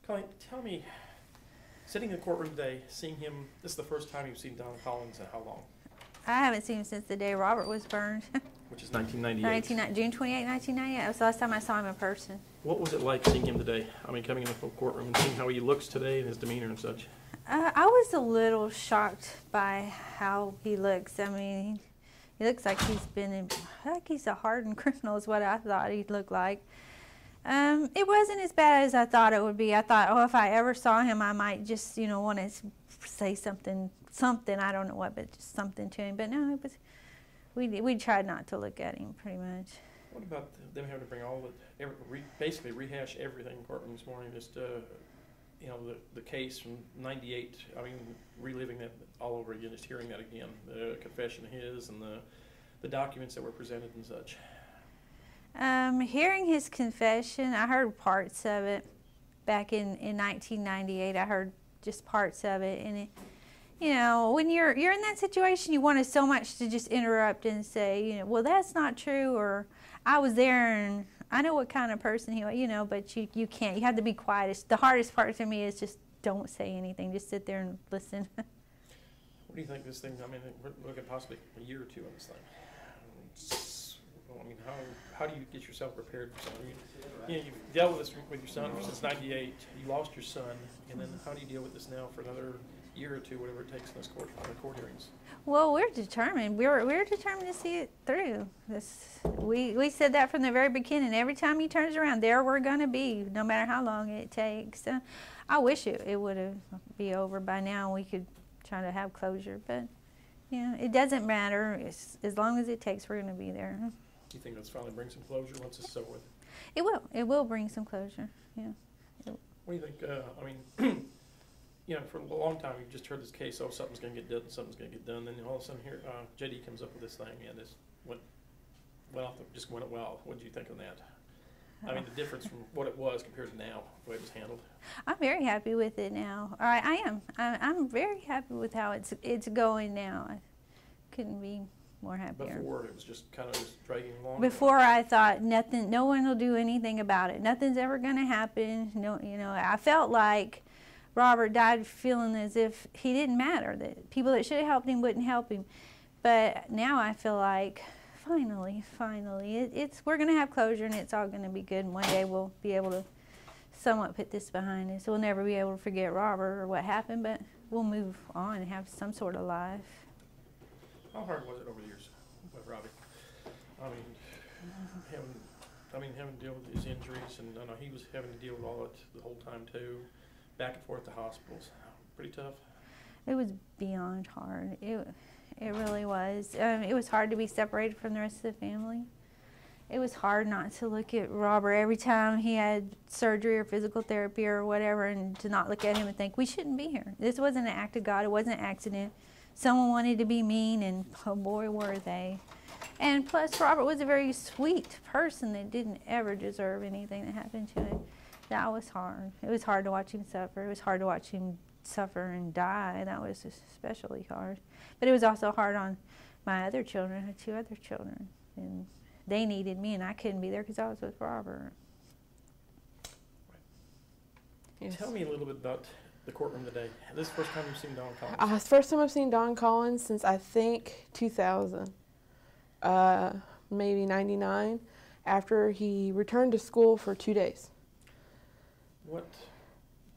Colleen, tell me, sitting in the courtroom today, seeing him, this is the first time you've seen Don Collins in how long? I haven't seen him since the day Robert was burned. Which is 1998. June 28, 1998. That was the last time I saw him in person. What was it like seeing him today? I mean, coming in the courtroom and seeing how he looks today and his demeanor and such. I was a little shocked by how he looks. I mean, he looks like he's a hardened criminal is what I thought he'd look like. It wasn't as bad as I thought it would be. I thought, oh, if I ever saw him, I might just, want to say something, I don't know what, but just something to him. But no, it was, we tried not to look at him pretty much. What about them having to bring all the, basically rehash everything in courtroom this morning, just, the case from 98, I mean, reliving that all over again, just hearing that again, the confession of his and the documents that were presented and such. Hearing his confession, I heard parts of it back in 1998. I heard just parts of it, and it, when you're in that situation, you wanted so much to just interrupt and say, well, that's not true, or I was there and I know what kind of person he was, but you can't. You have to be quiet. The hardest part to me is just don't say anything. Just sit there and listen. What do you think this thing, I mean, we're looking at possibly a year or two on this thing. I mean, how do you get yourself prepared for something? You've dealt with this with your son since 98. You lost your son, and then how do you deal with this now for another year or two, whatever it takes in this court hearings? Well, we're determined. We're determined to see it through. We said that from the very beginning. Every time he turns around, there we're going to be, no matter how long it takes. I wish it would have be over by now. We could try to have closure, but it doesn't matter. As long as it takes, we're going to be there. Do you think that's finally bring some closure once it's over with? It will. It will bring some closure. Yeah. What do you think? I mean, for a long time you've just heard this case. Oh, something's going to get done. Something's going to get done. Then all of a sudden here, JD comes up with this thing, and this went off. Just went well. What did you think of that? I mean, the difference from what it was compared to now, the way it was handled. I'm very happy with it now. I am. I'm very happy with how it's going now. I couldn't be more happier. Before it was just kind of just dragging along. Before I thought no one will do anything about it. Nothing's ever going to happen. No, I felt like Robert died feeling as if he didn't matter. That people that should have helped him wouldn't help him. But now I feel like finally, we're going to have closure and it's all going to be good. And one day we'll be able to somewhat put this behind us. We'll never be able to forget Robert or what happened, but we'll move on and have some sort of life. How hard was it over the years with Robbie? I mean, having to deal with his injuries, and I know he was having to deal with all it the whole time too, back and forth to hospitals. Pretty tough. It was beyond hard. It really was. It was hard to be separated from the rest of the family. It was hard not to look at Robert every time he had surgery or physical therapy or whatever, and to not look at him and think, we shouldn't be here. This wasn't an act of God. It wasn't an accident. Someone wanted to be mean, and oh boy, were they. And plus, Robert was a very sweet person that didn't ever deserve anything that happened to him. That was hard. It was hard to watch him suffer. It was hard to watch him suffer and die. That was especially hard. But it was also hard on my other children. I had 2 other children, and they needed me, and I couldn't be there because I was with Robert. Yes. Tell me a little bit about the courtroom today. This is the first time you've seen Don Collins? It's the first time I've seen Don Collins since I think 2000, maybe 99, after he returned to school for 2 days. What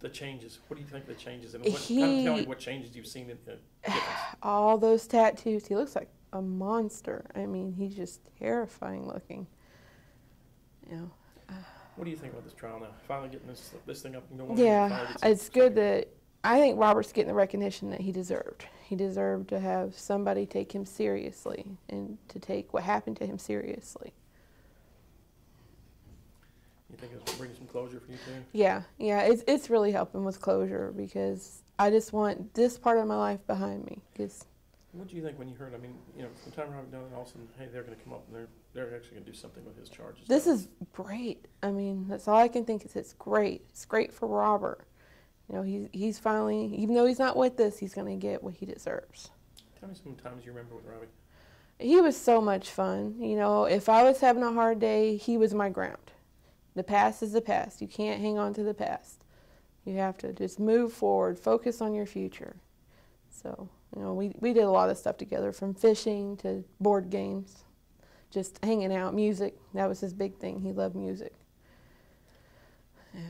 the changes? What do you think the changes? And tell me what changes you've seen in the difference. All those tattoos. He looks like a monster. I mean, he's just terrifying looking. What do you think about this trial now? Finally getting this thing up and going? Yeah, it's good that I think Robert's getting the recognition that he deserved. He deserved to have somebody take him seriously and to take what happened to him seriously. You think it's bringing some closure for you too? Yeah, it's really helping with closure because I just want this part of my life behind me. What do you think when you heard? I mean, from the time Robert done it, all of a sudden, hey, they're going to come up and they're actually going to do something with his charges. This is great. I mean, that's all I can think is it's great. It's great for Robert. He's finally, even though he's not with us, he's going to get what he deserves. Tell me some times you remember with Robbie. He was so much fun. If I was having a hard day, he was my ground. The past is the past. You can't hang on to the past. You have to just move forward, focus on your future. So, you know, we did a lot of stuff together, from fishing to board games, just hanging out, music. That was his big thing. He loved music. Yeah.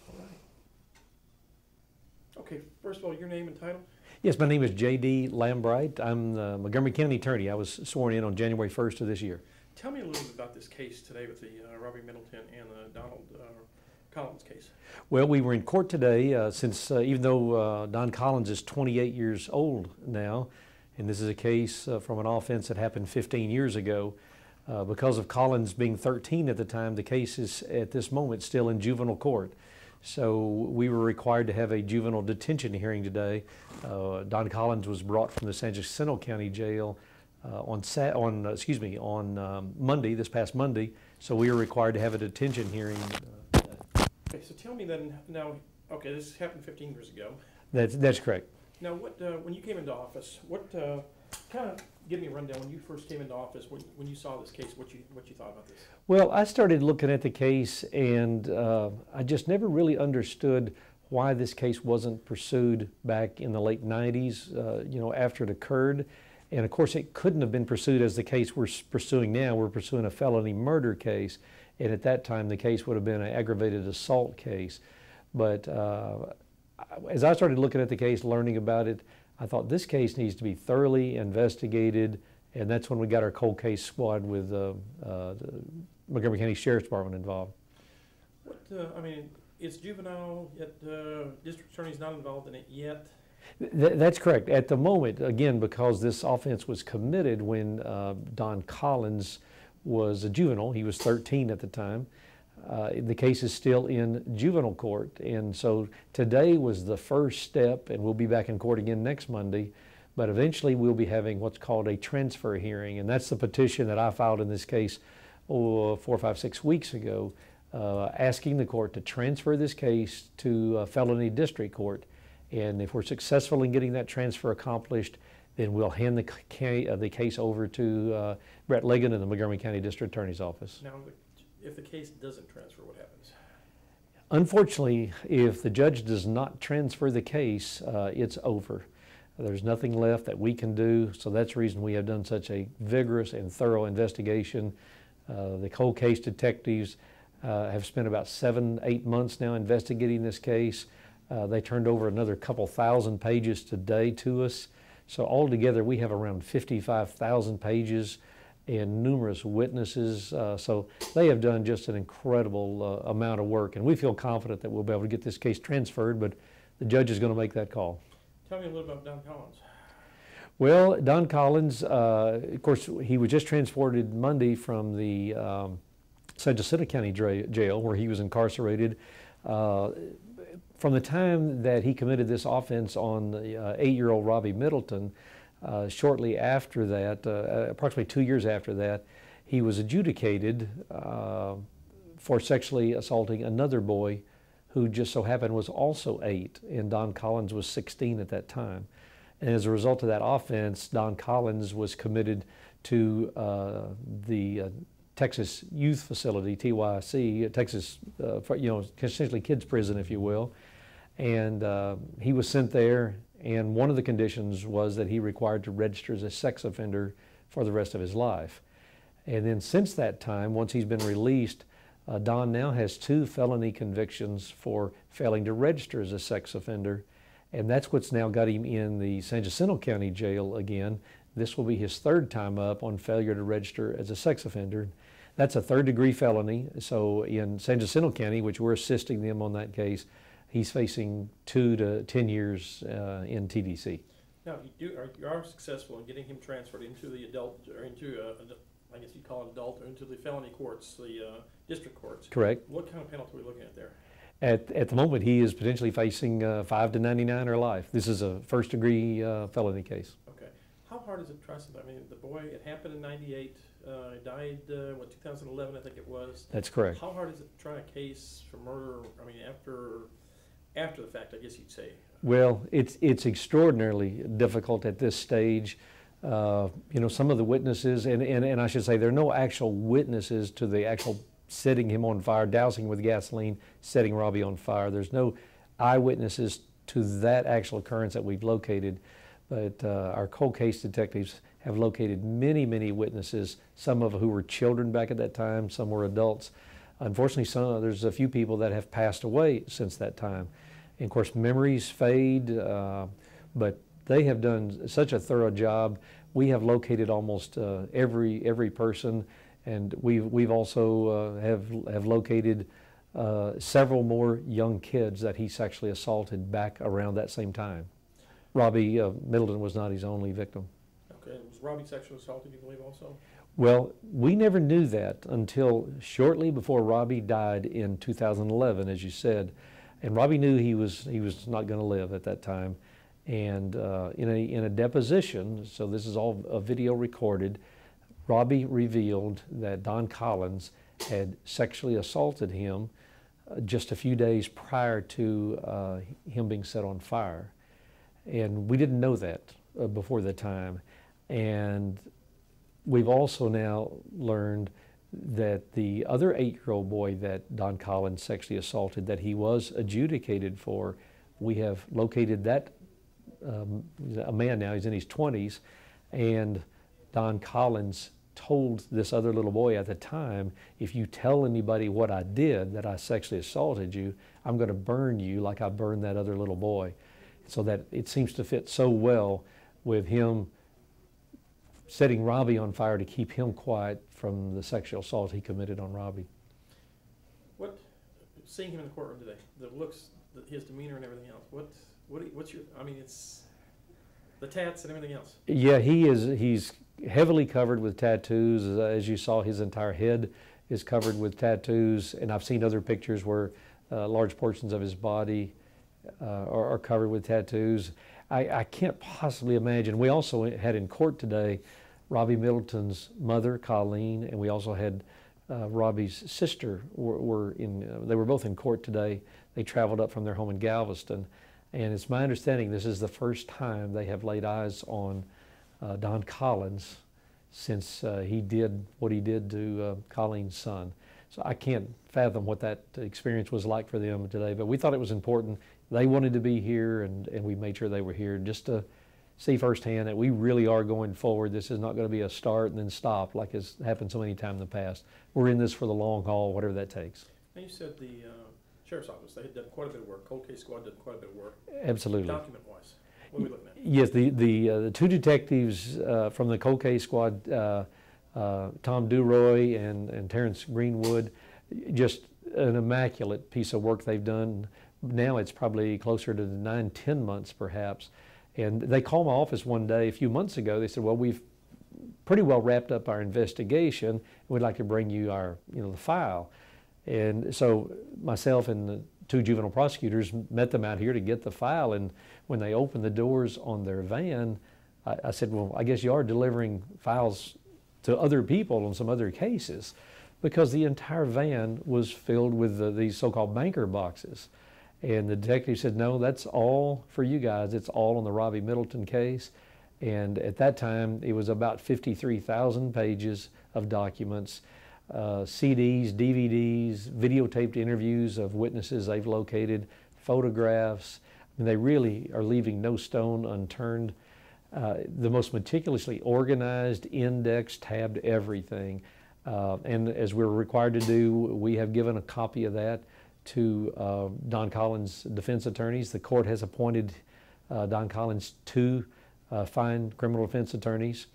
All right. Okay, first of all, your name and title? Yes, my name is J.D. Lambright. I'm the Montgomery County Attorney. I was sworn in on January 1st of this year. Tell me a little bit about this case today with the Robbie Middleton and the Collins case. Well, we were in court today since even though Don Collins is 28 years old now, and this is a case from an offense that happened 15 years ago. Because of Collins being 13 at the time, the case is at this moment still in juvenile court. So we were required to have a juvenile detention hearing today. Don Collins was brought from the San Jacinto County Jail on Monday, this past Monday. So we were required to have a detention hearing. Okay, so tell me then now. Okay, this happened 15 years ago. That's correct. Now, what when you came into office, what kind of give me a rundown when you first came into office, when you saw this case, what you thought about this? Well, I started looking at the case, and I just never really understood why this case wasn't pursued back in the late 90s, you know, after it occurred. And of course, it couldn't have been pursued as the case we're pursuing now. We're pursuing a felony murder case, and at that time, the case would have been an aggravated assault case. But as I started looking at the case, learning about it, I thought this case needs to be thoroughly investigated, and that's when we got our cold case squad with the Montgomery County Sheriff's Department involved. What I mean, it's juvenile, yet district attorney's not involved in it yet. That's correct. At the moment, again, because this offense was committed when Don Collins was a juvenile, he was 13 at the time. The case is still in juvenile court, and so today was the first step, and we'll be back in court again next Monday, but eventually we'll be having what's called a transfer hearing, and that's the petition that I filed in this case 4, 5, 6 weeks ago, asking the court to transfer this case to felony district court, and if we're successful in getting that transfer accomplished, then we'll hand the case over to Brett Ligon in the Montgomery County District Attorney's Office. Now, if the case doesn't transfer, what happens? Unfortunately, if the judge does not transfer the case, it's over. There's nothing left that we can do, so that's the reason we have done such a vigorous and thorough investigation. The cold case detectives have spent about 7, 8 months now investigating this case. They turned over another couple thousand pages today to us. So altogether, we have around 55,000 pages and numerous witnesses. So they have done just an incredible amount of work, and we feel confident that we'll be able to get this case transferred, but the judge is going to make that call. Tell me a little about Don Collins. Well, Don Collins, of course, he was just transported Monday from the San Jacinto County Jail where he was incarcerated. From the time that he committed this offense on the 8-year-old Robbie Middleton, shortly after that, approximately 2 years after that, he was adjudicated for sexually assaulting another boy who just so happened was also 8, and Don Collins was 16 at that time. And as a result of that offense, Don Collins was committed to the Texas Youth Facility, TYC, Texas, you know, essentially kids prison, if you will. And he was sent there, and one of the conditions was that he required to register as a sex offender for the rest of his life. And then since that time, once he's been released, Don now has 2 felony convictions for failing to register as a sex offender, and that's what's now got him in the San Jacinto County Jail again. This will be his 3rd time up on failure to register as a sex offender. That's a 3rd-degree felony, so in San Jacinto County, which we're assisting them on that case, he's facing 2 to 10 years in TDC. Now, you are successful in getting him transferred into the adult, or into, I guess you'd call it adult, or into the felony courts, the district courts. Correct. What kind of penalty are we looking at there? At the moment, he is potentially facing 5 to 99 or life. This is a 1st-degree felony case. Okay. How hard is it to try something? I mean, the boy, it happened in '98. Died, 2011, I think it was. That's correct. How hard is it to try a case for murder? I mean, after the fact, I guess you'd say. Well, it's extraordinarily difficult at this stage. You know, some of the witnesses, and I should say there are no actual witnesses to the actual setting him on fire, dousing him with gasoline, setting Robbie on fire. There's no eyewitnesses to that actual occurrence that we've located, but our cold case detectives have located many, many witnesses, some of who were children back at that time, some were adults. Unfortunately, there's a few people that have passed away since that time. And of course, memories fade, but they have done such a thorough job. We have located almost every person, and we've also have located several more young kids that he sexually assaulted back around that same time. Robbie Middleton was not his only victim. Okay, was Robbie sexually assaulted, you believe, also? Well, we never knew that until shortly before Robbie died in 2011, as you said. And Robbie knew he was not going to live at that time. And in a deposition, so this is all a video recorded, Robbie revealed that Don Collins had sexually assaulted him just a few days prior to him being set on fire. And we didn't know that before the time. And we've also now learned that the other 8-year-old boy that Don Collins sexually assaulted, that he was adjudicated for, we have located that, a man now, he's in his 20s, and Don Collins told this other little boy at the time, if you tell anybody what I did, that I sexually assaulted you, I'm going to burn you like I burned that other little boy. So that it seems to fit so well with him setting Robbie on fire to keep him quiet from the sexual assault he committed on Robbie. Seeing him in the courtroom today, the looks, his demeanor and everything else, what's your, I mean, it's the tats and everything else. Yeah, he's heavily covered with tattoos. As you saw, his entire head is covered with tattoos, and I've seen other pictures where large portions of his body are covered with tattoos. I can't possibly imagine. We also had in court today Robbie Middleton's mother, Colleen, and we also had Robbie's sister they were both in court today. They traveled up from their home in Galveston, and it's my understanding this is the first time they have laid eyes on Don Collins since he did what he did to Colleen's son. So I can't fathom what that experience was like for them today, but we thought it was important. They wanted to be here, and we made sure they were here just to see firsthand that we really are going forward. This is not going to be a start and then stop like has happened so many times in the past. We're in this for the long haul, whatever that takes. Now you said the Sheriff's Office, they had done quite a bit of work. Cold Case Squad did quite a bit of work. Absolutely. Document-wise, what are we looking at? Yes, the two detectives from the Cold Case Squad, Tom Duroy and Terrence Greenwood, just an immaculate piece of work they've done. Now it's probably closer to 9-10 months perhaps. And they called my office one day a few months ago. They said, well, we've pretty well wrapped up our investigation. We'd like to bring you our, the file. And so myself and the two juvenile prosecutors met them out here to get the file. And when they opened the doors on their van, I said, well, I guess you are delivering files to other people on some other cases, because the entire van was filled with these so-called banker boxes. And the detective said, no, that's all for you guys. It's all on the Robbie Middleton case. And at that time, it was about 53,000 pages of documents, CDs, DVDs, videotaped interviews of witnesses they've located, photographs. I mean, they really are leaving no stone unturned. The most meticulously organized, indexed, tabbed everything. And as we're required to do, we have given a copy of that to Don Collins' defense attorneys. The court has appointed Don Collins 2 fine criminal defense attorneys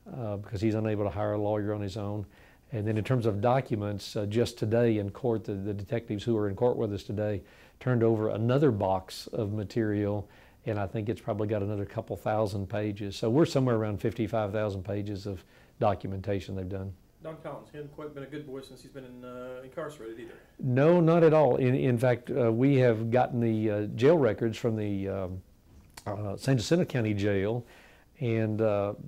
because he's unable to hire a lawyer on his own. And then in terms of documents, just today in court, the detectives who are in court with us today turned over another box of material, and I think it's probably got another couple thousand pages. So we're somewhere around 55,000 pages of documentation they've done. Don Collins, he hasn't quite been a good boy since he's been incarcerated either. No, not at all. In fact, we have gotten the jail records from the San Jacinto County Jail, and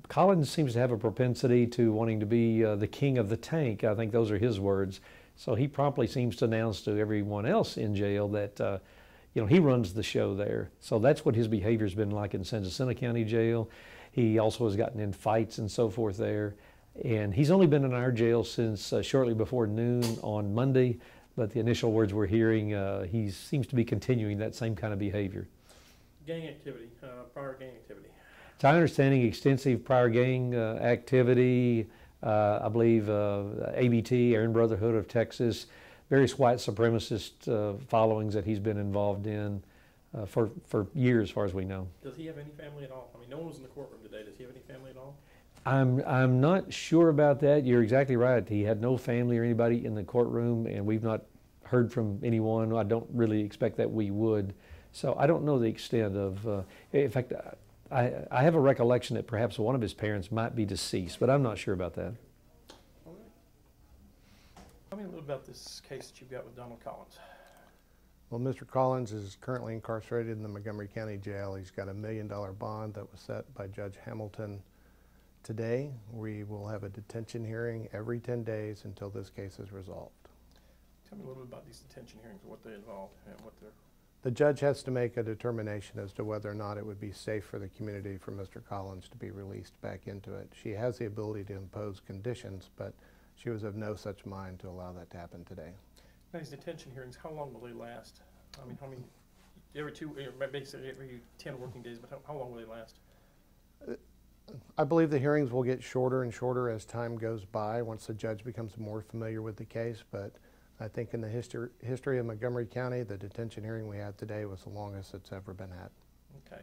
Collins seems to have a propensity to wanting to be the king of the tank. I think those are his words. So he promptly seems to announce to everyone else in jail that he runs the show there. So that's what his behavior's been like in San Jacinto County Jail. He also has gotten in fights and so forth there. And he's only been in our jail since shortly before noon on Monday, but the initial words we're hearing, he seems to be continuing that same kind of behavior. Gang activity, prior gang activity. To my understanding, extensive prior gang activity, I believe ABT, Aryan Brotherhood of Texas, various white supremacist followings that he's been involved in for years, as far as we know. Does he have any family at all? I mean, no one was in the courtroom today. Does he have any family at all? I'm not sure about that. You're exactly right. He had no family or anybody in the courtroom, and we've not heard from anyone. I don't really expect that we would. So I don't know the extent of, in fact, I have a recollection that perhaps one of his parents might be deceased, but I'm not sure about that. All right. Tell me a little about this case that you've got with Donald Collins. Well, Mr. Collins is currently incarcerated in the Montgomery County Jail. He's got $1 million bond that was set by Judge Hamilton today. We will have a detention hearing every 10 days until this case is resolved. Tell me a little bit about these detention hearings, what they involve, and what they're... The judge has to make a determination as to whether or not it would be safe for the community for Mr. Collins to be released back into it. She has the ability to impose conditions, but she was of no such mind to allow that to happen today. Now, these detention hearings, how long will they last? I mean, how many, basically every 10 working days, but how long will they last? I believe the hearings will get shorter and shorter as time goes by once the judge becomes more familiar with the case, but I think in the history of Montgomery County, the detention hearing we had today was the longest it's ever been had. Okay.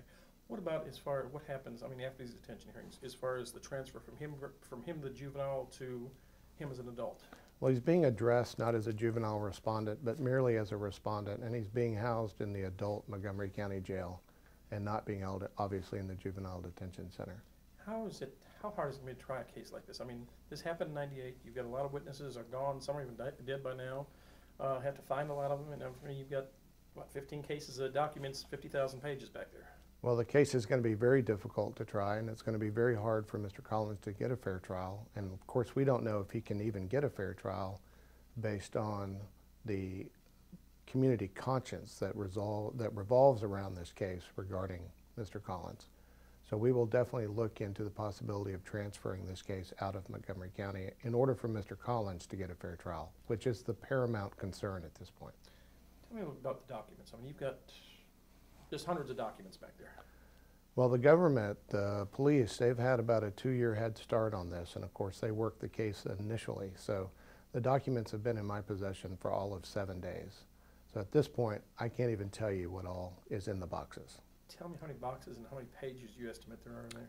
What about as far as what happens, I mean, after these detention hearings, as far as the transfer from him the juvenile to him as an adult? Well, he's being addressed not as a juvenile respondent, but merely as a respondent, and he's being housed in the adult Montgomery County Jail and not being held, obviously, in the juvenile detention center. How hard is it to try a case like this? I mean, this happened in '98. You've got a lot of witnesses are gone. Some are even dead by now. Have to find a lot of them. And I mean, you've got, what, 15 cases of documents, 50,000 pages back there. Well, the case is going to be very difficult to try, and it's going to be very hard for Mr. Collins to get a fair trial. And of course, we don't know if he can even get a fair trial based on the community conscience that revolves around this case regarding Mr. Collins. So we will definitely look into the possibility of transferring this case out of Montgomery County in order for Mr. Collins to get a fair trial, which is the paramount concern at this point. Tell me about the documents. I mean, you've got just hundreds of documents back there. Well, the government, the police, they've had about a 2-year head start on this, and of course they worked the case initially. So the documents have been in my possession for all of 7 days. So at this point, I can't even tell you what all is in the boxes. Tell me how many boxes and how many pages you estimate there are in there.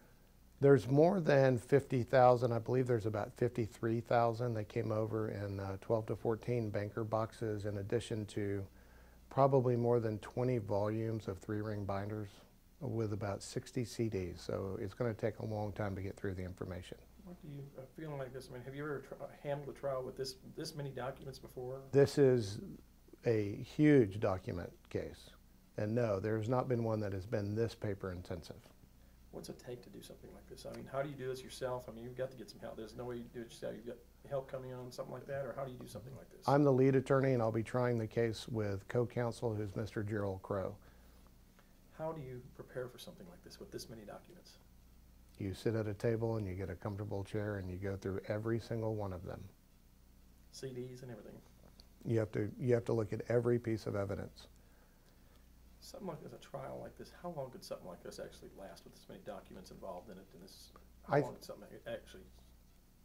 There's more than 50,000. I believe there's about 53,000 that came over in 12 to 14 banker boxes, in addition to probably more than 20 volumes of 3-ring binders with about 60 CDs. So it's going to take a long time to get through the information. What do you, feeling like this, I mean, have you ever handled a trial with this many documents before? This is a huge document case. And no, there's not been one that has been this paper intensive. What's it take to do something like this? I mean, how do you do this yourself? I mean, you've got to get some help. There's no way you do it yourself. You've got help coming on, something like that, or how do you do something like this? I'm the lead attorney, and I'll be trying the case with co-counsel, who's Mr. Gerald Crow. How do you prepare for something like this with this many documents? You sit at a table and you get a comfortable chair and you go through every single one of them. CDs and everything. You have to look at every piece of evidence. Something like this, a trial like this, how long could something like this actually last with this many documents involved in it? And this, how long could something actually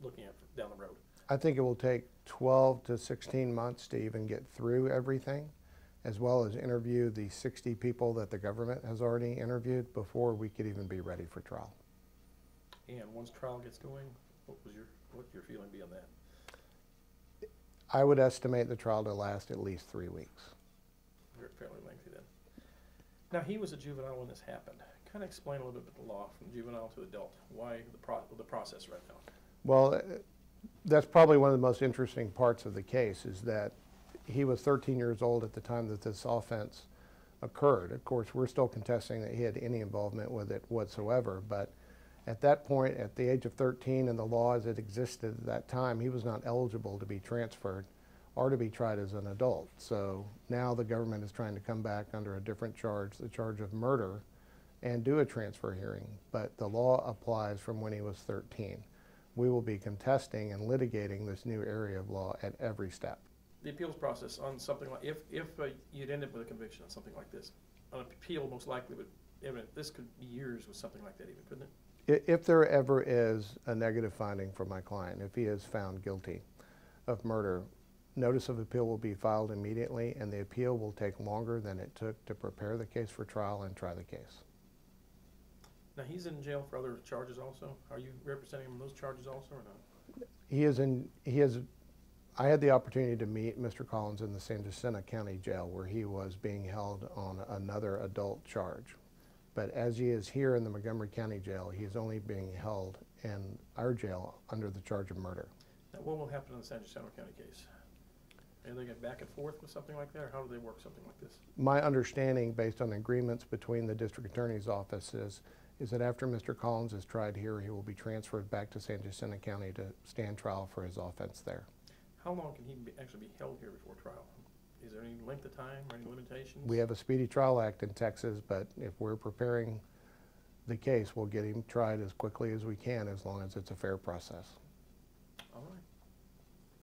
looking at down the road? I think it will take 12 to 16 months to even get through everything, as well as interview the 60 people that the government has already interviewed before we could even be ready for trial. And once trial gets going, what your feeling be on that? I would estimate the trial to last at least 3 weeks. Fairly lengthy then. Now, he was a juvenile when this happened. Kind of explain a little bit the law from juvenile to adult. Why the process right now? Well, that's probably one of the most interesting parts of the case, is that he was 13 years old at the time that this offense occurred. Of course, we're still contesting that he had any involvement with it whatsoever, but at that point, at the age of 13 and the law as it existed at that time, he was not eligible to be transferred or to be tried as an adult. So now the government is trying to come back under a different charge, the charge of murder, and do a transfer hearing. But the law applies from when he was 13. we will be contesting and litigating this new area of law at every step. The appeals process on something like, if you'd end up with a conviction on something like this, an appeal most likely would, this could be years with something like that even, couldn't it? If there ever is a negative finding for my client, if he is found guilty of murder, notice of appeal will be filed immediately, and the appeal will take longer than it took to prepare the case for trial and try the case. Now, he's in jail for other charges also? Are you representing him on those charges also or not? I had the opportunity to meet Mr. Collins in the San Jacinto County Jail, where he was being held on another adult charge. But as he is here in the Montgomery County Jail, he is only being held in our jail under the charge of murder. Now, what will happen in the San Jacinto County case? Are they get back and forth with something like that, or how do they work something like this? My understanding, based on agreements between the district attorney's offices, is that after Mr. Collins is tried here, he will be transferred back to San Jacinto County to stand trial for his offense there. How long can he actually be held here before trial? Is there any length of time or any limitations? We have a Speedy Trial Act in Texas, but if we're preparing the case, we'll get him tried as quickly as we can, as long as it's a fair process. All right.